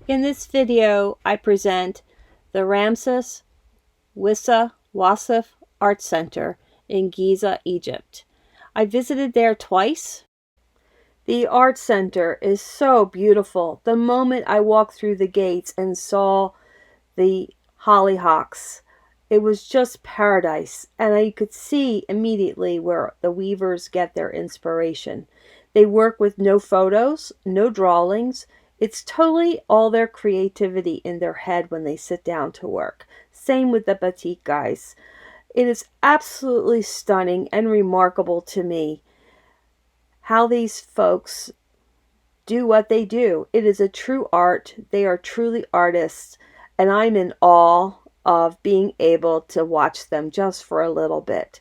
In this video, I present the Ramses Wissa Wassef Art Center in Giza, Egypt. I visited there twice. The art center is so beautiful. The moment I walked through the gates and saw the hollyhocks, it was just paradise, and I could see immediately where the weavers get their inspiration. They work with no photos, no drawings. It's totally all their creativity in their head when they sit down to work. Same with the batik guys. It is absolutely stunning and remarkable to me how these folks do what they do. It is a true art. They are truly artists, and I'm in awe of being able to watch them just for a little bit.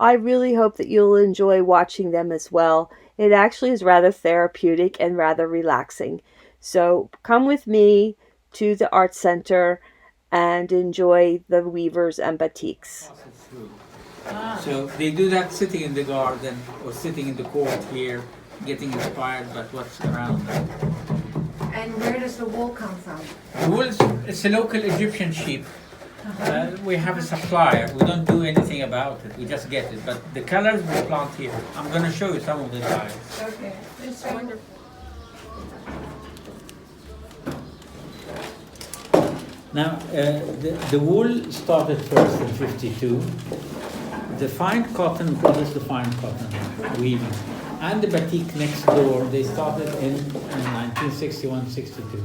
I really hope that you'll enjoy watching them as well. It actually is rather therapeutic and rather relaxing. So come with me to the art center and enjoy the weavers and batiks. So they do that sitting in the garden or sitting in the court here, getting inspired by what's around them. And where does the wool come from? The wool is a local Egyptian sheep. We have a supplier. We don't do anything about it. We just get it. But the colors we plant here. I'm going to show you some of the dyes. Okay, it's wonderful. Now, the wool started first in 52. The fine cotton, what is the fine cotton weaving? And the batik next door, they started in 1961-62.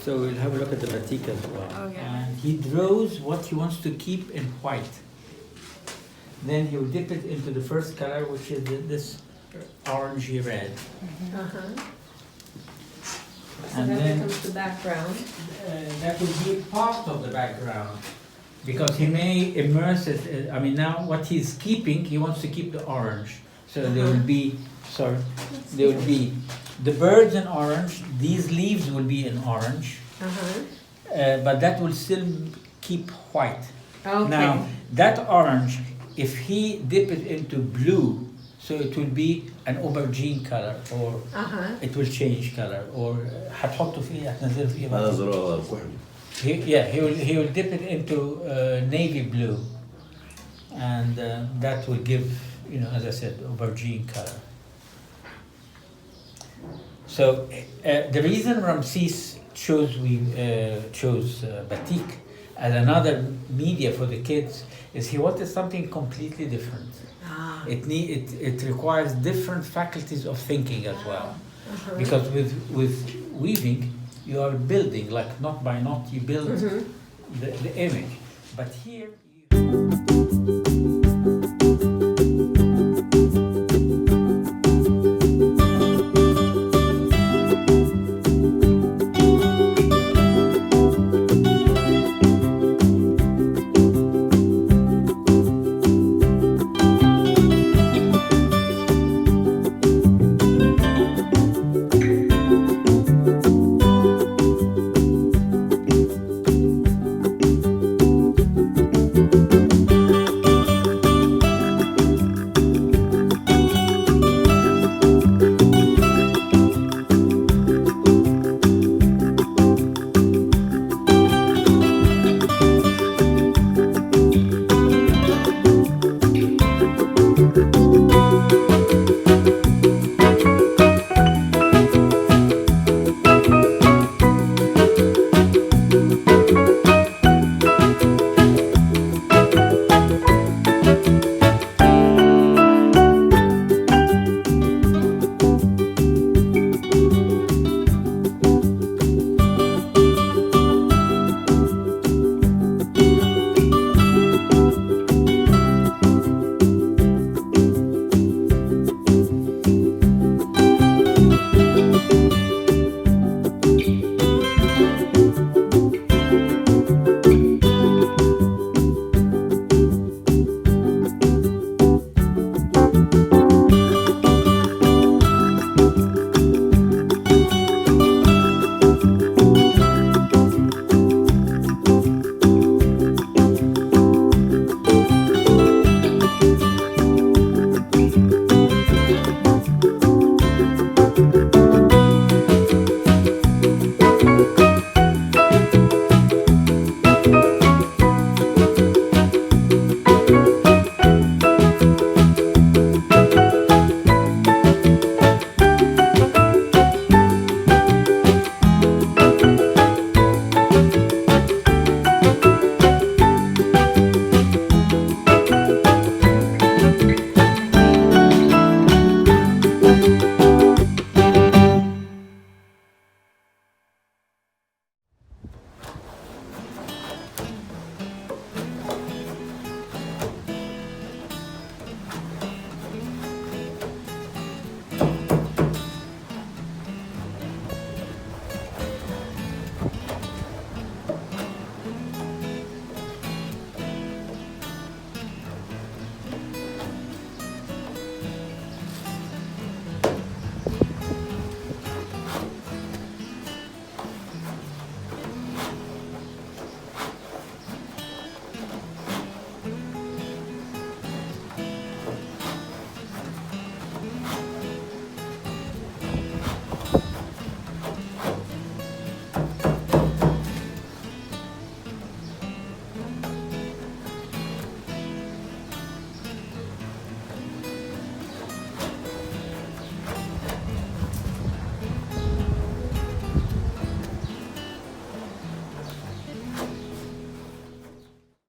So we'll have a look at the batik as well. Okay. And he draws what he wants to keep in white. Then he will dip it into the first color, which is this orangey red. Uh-huh. So And then then becomes the background. that will be part of the background, because he may immerse it. I mean, now what he's keeping, he wants to keep the orange. So there will be, there will be the birds in orange. These leaves will be in orange, but that will still keep white. Okay. Now that orange, if he dip it into blue, so it will be an aubergine color, or it will change color, or هتحطه فيه هتنزله فيه he will dip it into navy blue, and that will give, as I said, aubergine color. So the reason Ramses chose batik as another media for the kids is he wanted something completely different. It requires different faculties of thinking as well, because with weaving you are building, like knot by knot you build the image, but here